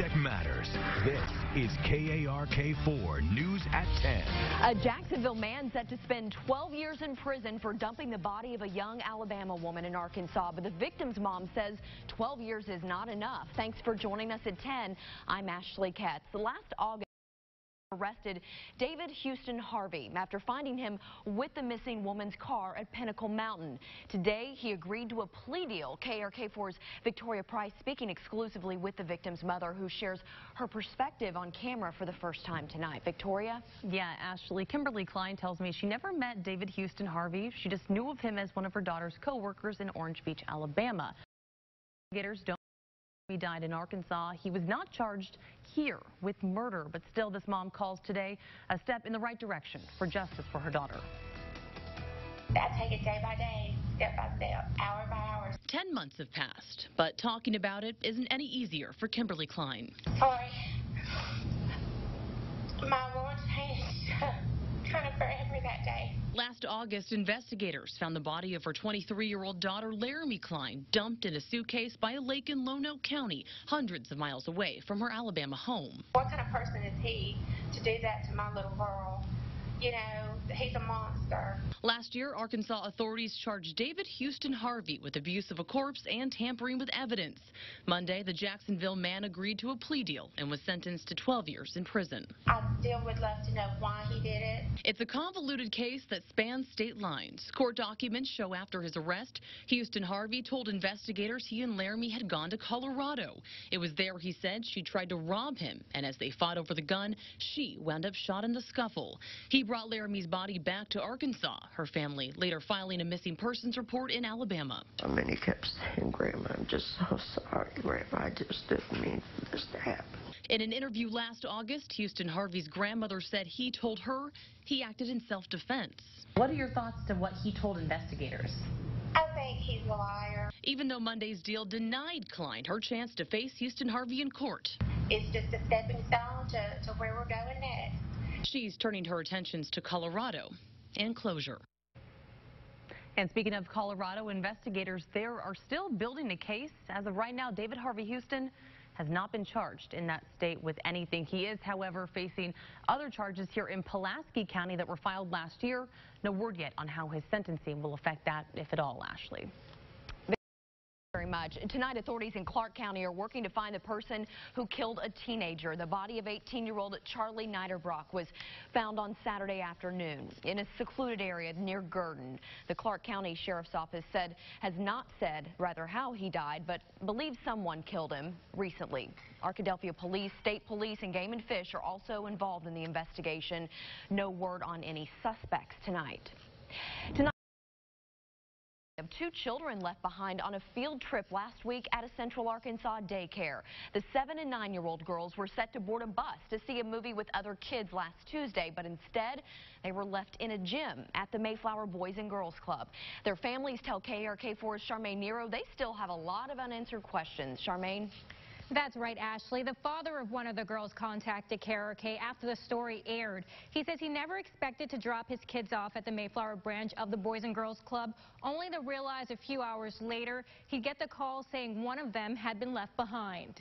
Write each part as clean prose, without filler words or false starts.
that matters. This is KARK4 News at 10. A Jacksonville man set to spend 12 years in prison for dumping the body of a young Alabama woman in Arkansas. But the victim's mom says 12 years is not enough. Thanks for joining us at 10. I'm Ashley Katz. Last August, arrested David Houston Harvey after finding him with the missing woman's car at Pinnacle Mountain. Today, he agreed to a plea deal. KARK4's Victoria Price speaking exclusively with the victim's mother, who shares her perspective on camera for the first time tonight. Victoria? Yeah, Ashley. Kimberly Klein tells me she never met David Houston Harvey. She just knew of him as one of her daughter's co-workers in Orange Beach, Alabama. Investigators don't. He died in Arkansas. He was not charged here with murder, but still this mom calls today a step in the right direction for justice for her daughter. I take it day by day, step by step, hour by hour. 10 months have passed, but talking about it isn't any easier for Kimberly Klein. Sorry. My world's changed kind of forever that day. Last August, investigators found the body of her 23-year-old daughter, Laramie Klein, dumped in a suitcase by a lake in Lonoke County, hundreds of miles away from her Alabama home. What kind of person is he to do that to my little girl? You know, he's a monster. Last year, Arkansas authorities charged David Houston Harvey with abuse of a corpse and tampering with evidence. Monday, the Jacksonville man agreed to a plea deal and was sentenced to 12 years in prison. I still would love to know why he did it. It's a convoluted case that spans state lines. Court documents show after his arrest, Houston Harvey told investigators he and Laramie had gone to Colorado. It was there, he said, she tried to rob him, and as they fought over the gun, she wound up shot in the scuffle. He brought Laramie's body back to Arkansas, her family later filing a missing persons report in Alabama. And then he kept saying, Grandma, I'm just so sorry, Grandma. I just didn't mean for this to happen. In an interview last August, Houston Harvey's grandmother said he told her he acted in self-defense. What are your thoughts to what he told investigators? I think he's a liar. Even though Monday's deal denied Klein her chance to face Houston Harvey in court. It's just a stepping stone to where we're going next. She's turning her attentions to Colorado and closure. And speaking of Colorado, investigators there are still building a case. As of right now, David Harvey Houston has not been charged in that state with anything. He is, however, facing other charges here in Pulaski County that were filed last year. No word yet on how his sentencing will affect that, if at all, Ashley. Very much. Tonight, authorities in Clark County are working to find the person who killed a teenager. The body of 18-year-old Charlie Niederbrock was found on Saturday afternoon in a secluded area near Gurdon. The Clark County Sheriff's Office has not said how he died, but believes someone killed him recently. Arkadelphia Police, State Police, and Game and Fish are also involved in the investigation. No word on any suspects tonight. Of 2 children left behind on a field trip last week at a Central Arkansas daycare. The 7- and 9-year-old girls were set to board a bus to see a movie with other kids last Tuesday, but instead they were left in a gym at the Mayflower Boys and Girls Club. Their families tell KARK4's Charmaine Nero they still have a lot of unanswered questions. Charmaine? That's right, Ashley. The father of one of the girls contacted KARK after the story aired. He says he never expected to drop his kids off at the Mayflower branch of the Boys and Girls Club, only to realize a few hours later he'd get the call saying one of them had been left behind.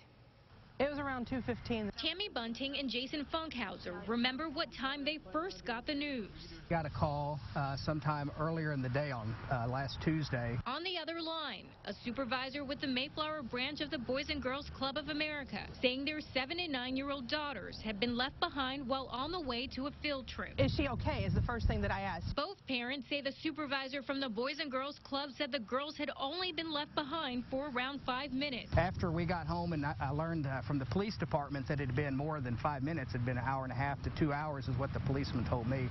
It was around 2:15. Tammy Bunting and Jason Funkhauser remember what time they first got the news. Got a call sometime earlier in the day on last Tuesday. On the other line, a supervisor with the Mayflower branch of the Boys and Girls Club of America saying their 7- and 9-year-old daughters had been left behind while on the way to a field trip. Is she okay? Is the first thing that I asked. Both parents say the supervisor from the Boys and Girls Club said the girls had only been left behind for around 5 minutes. After we got home and I learned from the police department that it had been more than 5 minutes, it had been an hour and a half to 2 hours is what the policeman told me.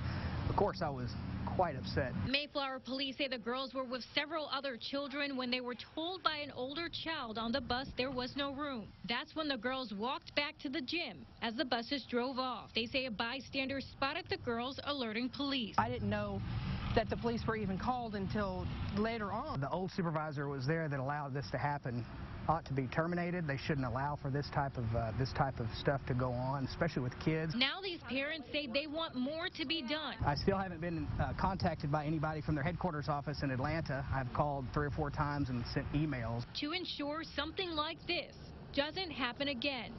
Of course, I was quite upset. Mayflower police say the girls were with several other children when they were told by an older child on the bus there was no room. That's when the girls walked back to the gym as the buses drove off. They say a bystander spotted the girls, alerting police. I didn't know that the police were even called until later on. The old supervisor was there that allowed this to happen. Ought to be terminated. They shouldn't allow for this type of stuff to go on, especially with kids. Now these parents say they want more to be done. I still haven't been contacted by anybody from their headquarters office in Atlanta. I've called 3 or 4 times and sent emails to ensure something like this doesn't happen again.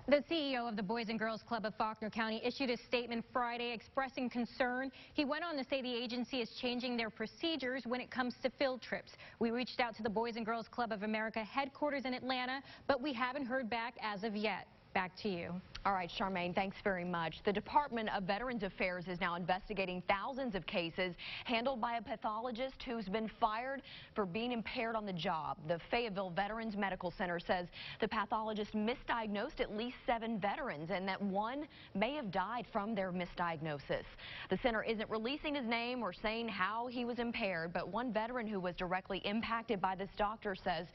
The CEO of the Boys and Girls Club of Faulkner County issued a statement Friday expressing concern. He went on to say the agency is changing their procedures when it comes to field trips. We reached out to the Boys and Girls Club of America headquarters in Atlanta, but we haven't heard back as of yet. Back to you. All right, Charmaine, thanks very much. The Department of Veterans Affairs is now investigating thousands of cases handled by a pathologist who's been fired for being impaired on the job. The Fayetteville Veterans Medical Center says the pathologist misdiagnosed at least 7 veterans and that one may have died from their misdiagnosis. The center isn't releasing his name or saying how he was impaired, but one veteran who was directly impacted by this doctor says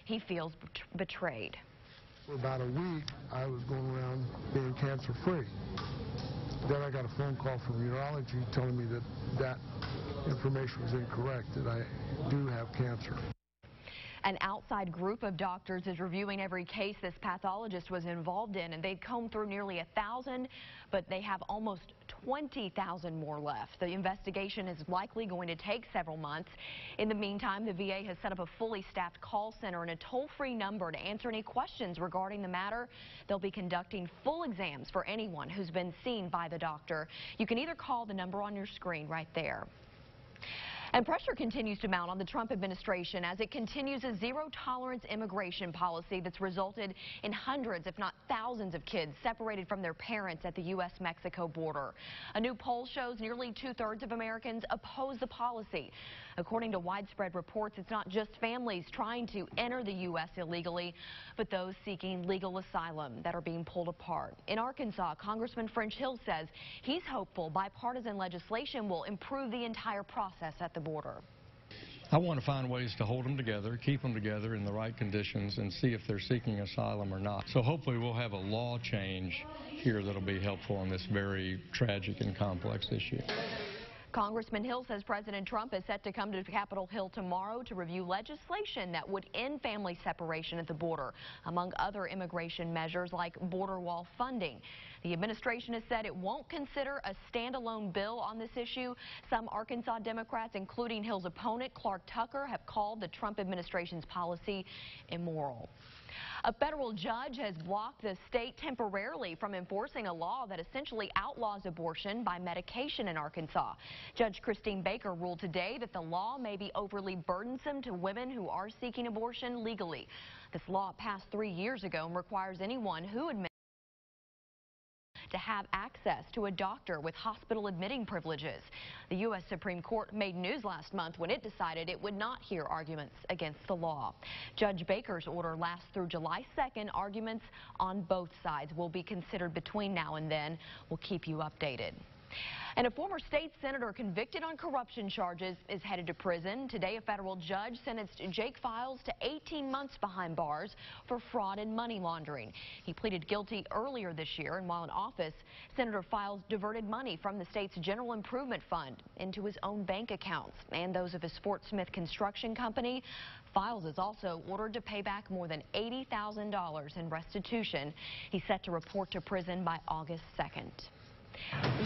he feels betrayed. For about a week, I was going around being cancer-free. Then I got a phone call from urology telling me that information was incorrect, that I do have cancer. An outside group of doctors is reviewing every case this pathologist was involved in, and they'd combed through nearly 1,000, but they have almost 20,000 more left. The investigation is likely going to take several months. In the meantime, the VA has set up a fully staffed call center and a toll-free number to answer any questions regarding the matter. They'll be conducting full exams for anyone who's been seen by the doctor. You can either call the number on your screen right there. And pressure continues to mount on the Trump administration as it continues a zero-tolerance immigration policy that's resulted in hundreds, if not thousands, of kids separated from their parents at the U.S.-Mexico border. A new poll shows nearly 2/3 of Americans oppose the policy. According to widespread reports, it's not just families trying to enter the U.S. illegally, but those seeking legal asylum that are being pulled apart. In Arkansas, Congressman French Hill says he's hopeful bipartisan legislation will improve the entire process at the border. I want to find ways to hold them together, keep them together in the right conditions, and see if they're seeking asylum or not. So hopefully we'll have a law change here that'll be helpful on this very tragic and complex issue. Congressman Hill says President Trump is set to come to Capitol Hill tomorrow to review legislation that would end family separation at the border, among other immigration measures like border wall funding. The administration has said it won't consider a standalone bill on this issue. Some Arkansas Democrats, including Hill's opponent, Clark Tucker, have called the Trump administration's policy immoral. A federal judge has blocked the state temporarily from enforcing a law that essentially outlaws abortion by medication in Arkansas. Judge Christine Baker ruled today that the law may be overly burdensome to women who are seeking abortion legally. This law passed 3 years ago and requires anyone who admits to have access to a doctor with hospital admitting privileges. The U.S. Supreme Court made news last month when it decided it would not hear arguments against the law. Judge Baker's order lasts through July 2nd. Arguments on both sides will be considered between now and then. We'll keep you updated. And a former state senator convicted on corruption charges is headed to prison. Today, a federal judge sentenced Jake Files to 18 months behind bars for fraud and money laundering. He pleaded guilty earlier this year, and while in office, Senator Files diverted money from the state's general improvement fund into his own bank accounts and those of his Fort Smith construction company. Files is also ordered to pay back more than $80,000 in restitution. He's set to report to prison by August 2nd.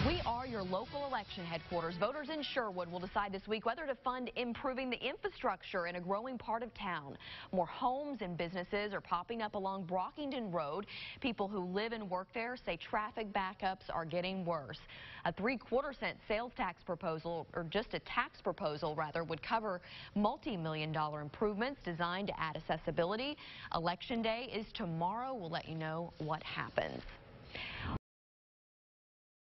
We are your local election headquarters. Voters in Sherwood will decide this week whether to fund improving the infrastructure in a growing part of town. More homes and businesses are popping up along Brockington Road. People who live and work there say traffic backups are getting worse. A 3/4 cent sales tax proposal, or just a tax proposal rather, would cover multi-million-dollar improvements designed to add accessibility. Election day is tomorrow. We'll let you know what happens.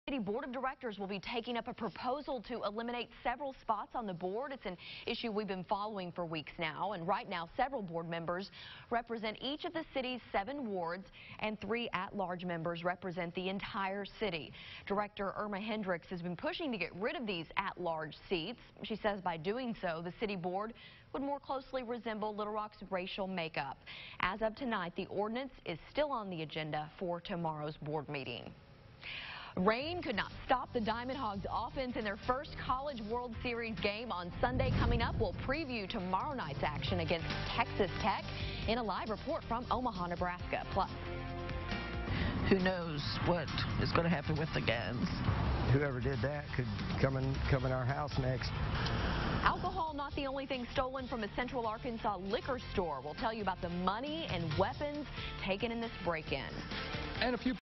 City Board of Directors will be taking up a proposal to eliminate several spots on the board. It's an issue we've been following for weeks now, and right now several board members represent each of the city's 7 wards, and 3 at-large members represent the entire city. Director Irma Hendricks has been pushing to get rid of these at-large seats. She says by doing so, the city board would more closely resemble Little Rock's racial makeup. As of tonight, the ordinance is still on the agenda for tomorrow's board meeting. Rain could not stop the Diamond Hogs offense in their first College World Series game on Sunday. Coming up, we'll preview tomorrow night's action against Texas Tech in a live report from Omaha, Nebraska. Plus, who knows what is going to happen with the guns? Whoever did that could come in our house next. alcohol not the only thing stolen from a Central Arkansas liquor store. We'll tell you about the money and weapons taken in this break-in. and a few